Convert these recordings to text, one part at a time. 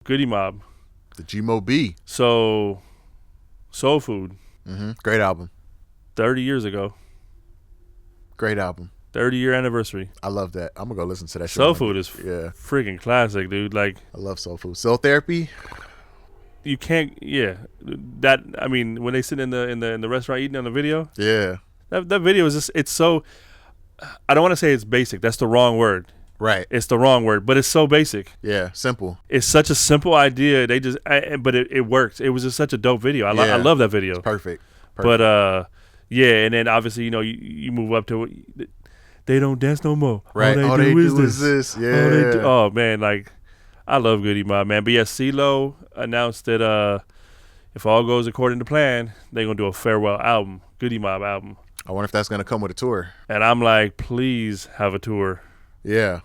Goodie Mobb. The G-Mo-B. So, Soul Food. Great album. 30 years ago. Great album. 30-year anniversary. I love that. I'm gonna go listen to that. Soul Food is freaking classic, dude. Like, I love Soul Food. Soul Therapy. You can't. Yeah, that. I mean, when they sit in the restaurant eating on the video. Yeah. That video is just. It's so. I don't want to say it's basic. That's the wrong word. Right. It's the wrong word, but it's so basic. Yeah, simple. It's such a simple idea. They just, but it works. It was just such a dope video. I love that video. It's perfect. But yeah, and then obviously you move up to it. They don't dance no more. Right. All they do is this. Yeah. Oh man, like I love Goodie Mobb, man. But yeah, CeeLo announced that if all goes according to plan, they're gonna do a farewell album, Goodie Mobb album. I wonder if that's gonna come with a tour. And I'm like, please have a tour. Yeah.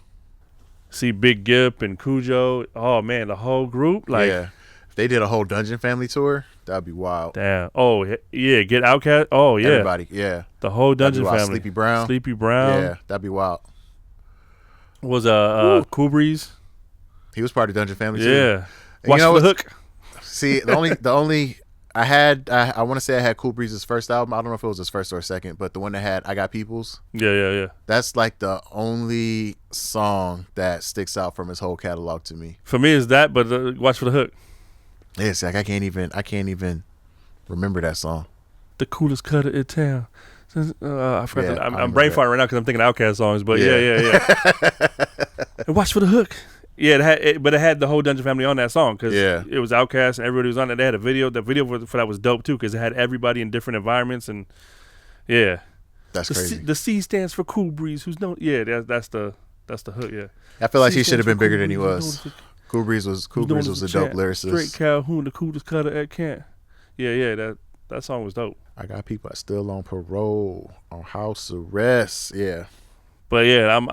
See Big Gip and Cujo. Oh man, the whole group. Like, yeah. If they did a whole Dungeon Family tour, that'd be wild. Damn. Oh yeah, get Outkast. Oh yeah. Everybody. Yeah. The whole Dungeon Family. Sleepy Brown. Yeah, that'd be wild. Was Cool Breeze? He was part of Dungeon Family too. Yeah. Watch for the hook. See, the only I want to say I had Cool Breeze's first album. I don't know if it was his first or second, but the one that had I Got Peoples. Yeah. That's like the only song that sticks out from his whole catalog to me. For me, is that, but Watch for the Hook. Yeah, it's like I can't even remember that song. The coolest cutter in town. I forgot. I'm brain farting right now because I'm thinking Outkast songs. But yeah. And Watch for the Hook. Yeah, but it had the whole Dungeon Family on that song because it was Outkast and everybody was on it. They had a video. The video for that was dope too because it had everybody in different environments and that's crazy. The C stands for Cool Breeze. Who's no? Yeah, that's the hook. Yeah, I feel like he should have been bigger than he was. Cool Breeze was a dope lyricist. Straight Calhoun, the coolest cutter at camp. Yeah, that song was dope. I got people still on parole, on house arrest. Yeah. But yeah, I'm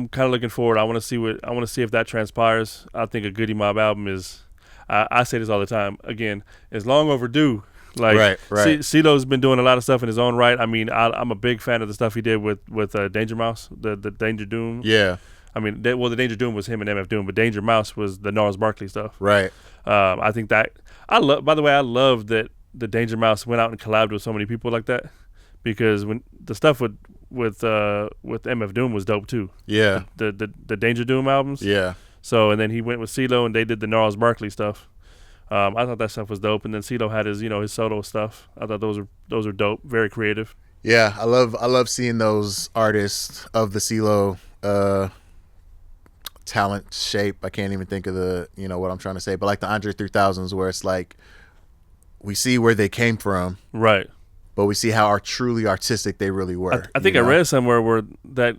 kind of looking forward. I want to see if that transpires. I think a Goodie Mobb album is. I say this all the time. Again, it's long overdue. Like right. CeeLo's been doing a lot of stuff in his own right. I mean, I'm a big fan of the stuff he did with Danger Mouse, the Danger Doom. Yeah. I mean, the Danger Doom was him and MF Doom, but Danger Mouse was the Gnarls Barkley stuff. Right. I think that I love. By the way, I love that the Danger Mouse went out and collabed with so many people like that, because when the stuff with MF Doom was dope too. Yeah. The Danger Doom albums. Yeah. So and then he went with CeeLo and they did the Gnarls Barkley stuff. I thought that stuff was dope, and then CeeLo had his solo stuff. I thought those are dope, very creative. Yeah, I love seeing those artists of the CeeLo talent shape. I can't even think of what I'm trying to say, but like the Andre 3000s, where it's like we see where they came from, right? But we see how truly artistic they really were. I think I read somewhere where that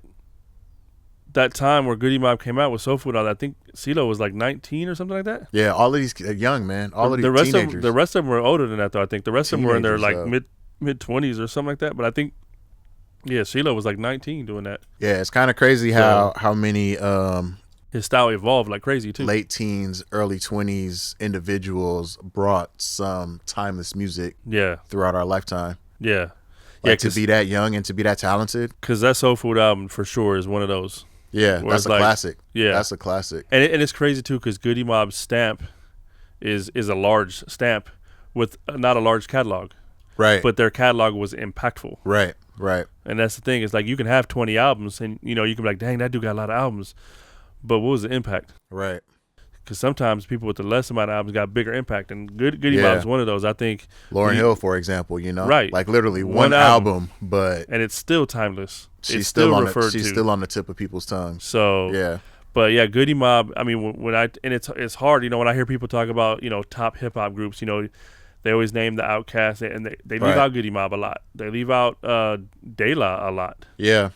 time where Goodie Mobb came out with Soul Food, I think CeeLo was like 19 or something like that. Yeah, all of these young, man. All of these teenagers. The rest of them were older than that, though. I think the rest of them were in their like mid 20s or something like that. But I think, CeeLo was like 19 doing that. Yeah, it's kind of crazy how many his style evolved like crazy too. Late teens, early 20s individuals brought some timeless music. Throughout our lifetime. Yeah. To be that young and to be that talented. Because that Soul Food album for sure is one of those. Yeah, that's a classic. Yeah, that's a classic. And it's crazy too because Goodie Mobb's stamp is a large stamp with not a large catalog. Right. But their catalog was impactful. Right. And that's the thing. It's like you can have 20 albums and you can be like, dang, that dude got a lot of albums. But what was the impact? Right. Because sometimes people with the less amount of albums got bigger impact, and Goodie Mobb is one of those. I think Lauryn Hill, for example, right, like literally one album, but and it's still timeless. She's still on the tip of people's tongues. So yeah, but yeah, Goodie Mobb. I mean, it's hard, when I hear people talk about top hip hop groups, they always name the Outkast, and they leave out Goodie Mobb a lot. They leave out De La a lot. Yeah,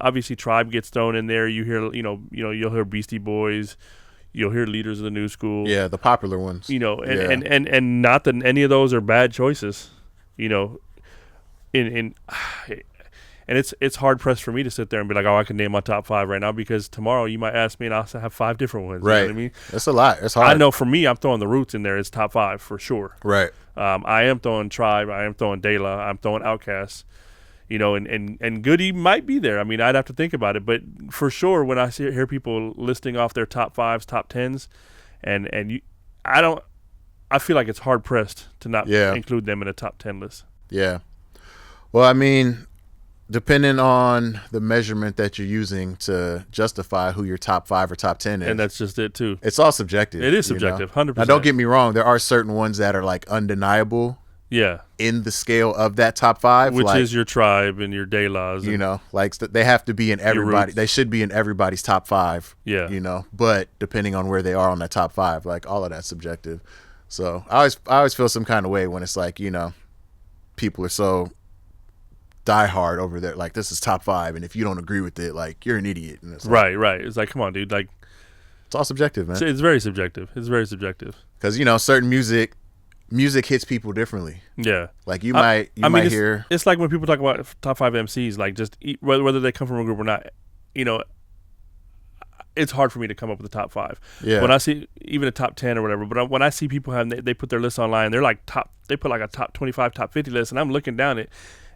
obviously Tribe gets thrown in there. You hear you'll hear Beastie Boys. You'll hear Leaders of the New School. Yeah, the popular ones. And not that any of those are bad choices. And it's hard pressed for me to sit there and be like, I can name my top 5 right now, because tomorrow you might ask me and I'll have 5 different ones. Right. You know what I mean? It's a lot. It's hard. I know for me, I'm throwing the Roots in there. It's top 5 for sure. Right. I am throwing Tribe. I am throwing De La. I'm throwing Outkast. And Goodie might be there. I mean, I'd have to think about it, but for sure, when I hear people listing off their top 5s, top 10s, I feel like it's hard pressed to not include them in a top 10 list. Yeah. Well, I mean, depending on the measurement that you're using to justify who your top 5 or top 10 is. And that's just it too. It's all subjective. It is subjective, 100%. Now, don't get me wrong. There are certain ones that are like undeniable. Yeah. In the scale of that top 5. Which like, is your Tribe and your De La's. You know, like they have to be in everybody. They should be in everybody's top 5. Yeah. You know, but depending on where they are on that top 5, like all of that's subjective. So I always feel some kind of way when it's like, you know, people are so diehard over there. Like, this is top 5. And if you don't agree with it, like, you're an idiot. And it's like, right. It's like, come on, dude. Like, it's all subjective, man. It's very subjective. Because, you know, certain music hits people differently. Yeah. Like you might hear. It's like when people talk about top 5 MCs, like just whether they come from a group or not, you know, it's hard for me to come up with a top 5. Yeah. When I see even a top 10 or whatever, but when I see people they put their lists online, they're like they put like a top 25, top 50 list, and I'm looking down it,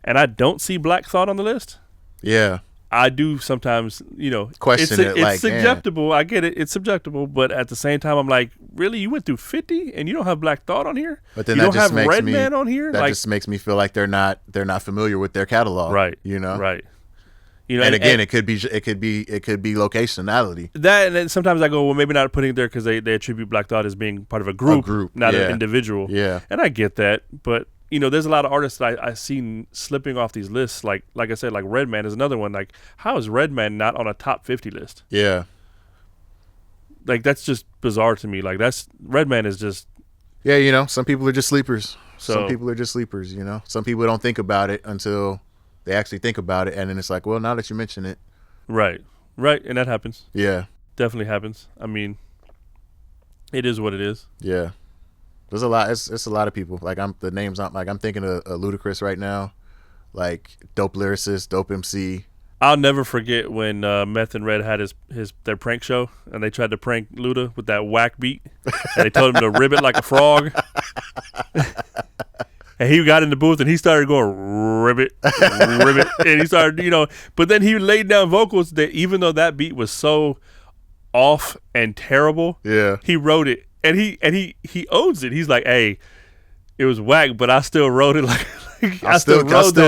and I don't see Black Thought on the list. Yeah. I do sometimes, you know, question it. It's subjectable. I get it. It's subjectable, but at the same time, I'm like, really, you went through 50 and you don't have Black Thought on here? But then you that don't just have makes Redman on here? That just makes me feel like they're not familiar with their catalog, right? You know, right. You know, and again, it could be locationality. That, and then sometimes I go, well, maybe not putting it there because they attribute Black Thought as being part of a group, not an individual. Yeah, and I get that, but you know, there's a lot of artists that I seen slipping off these lists. Like I said, like Redman is another one. Like, how is Redman not on a top 50 list? Yeah, like that's just bizarre to me. Like Redman is just. Yeah, you know, some people are just sleepers. Some people are just sleepers. You know, some people don't think about it until they actually think about it, and then it's like, well, now that you mention it, right, and that happens. Yeah, definitely happens. I mean, it is what it is. Yeah. There's a lot. It's a lot of people. Like I'm thinking of Ludacris right now, like dope lyricist, dope MC. I'll never forget when Meth and Red had their prank show, and they tried to prank Luda with that whack beat, and they told him to ribbit like a frog. And he got in the booth and he started going ribbit, and he started, you know. But then he laid down vocals that even though that beat was so off and terrible, yeah, he wrote it. And he owns it. He's like, hey, it was whack, but I still wrote it like I'll still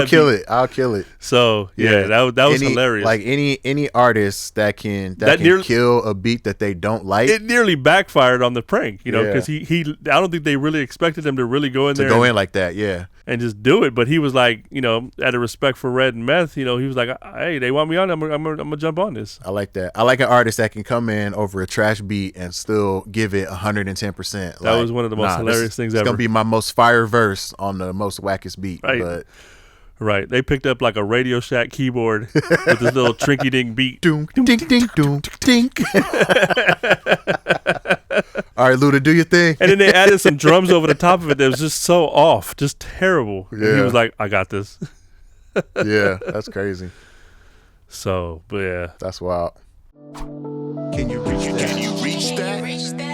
kill it. I'll kill it. So yeah, that was hilarious. Like any artist that can kill a beat that they don't like. It nearly backfired on the prank, you know, because he I don't think they really expected him to really go in there in like that, yeah, and just do it. But he was like, you know, out of respect for Red and Meth, you know, he was like, hey, they want me on, I'm gonna jump on this. I like that. I like an artist that can come in over a trash beat and still give it 110%. That was one of the most hilarious things ever. It's gonna be my most fire verse on the most wackest beat. Right. But right. They picked up like a Radio Shack keyboard with this little trinky ding beat. Doom, ding, ding, doom, ding. All right, Luda, do your thing. And then they added some drums over the top of it that was just so off, just terrible. Yeah. And he was like, I got this. Yeah, that's crazy. So, but yeah. That's wild. Can you reach that?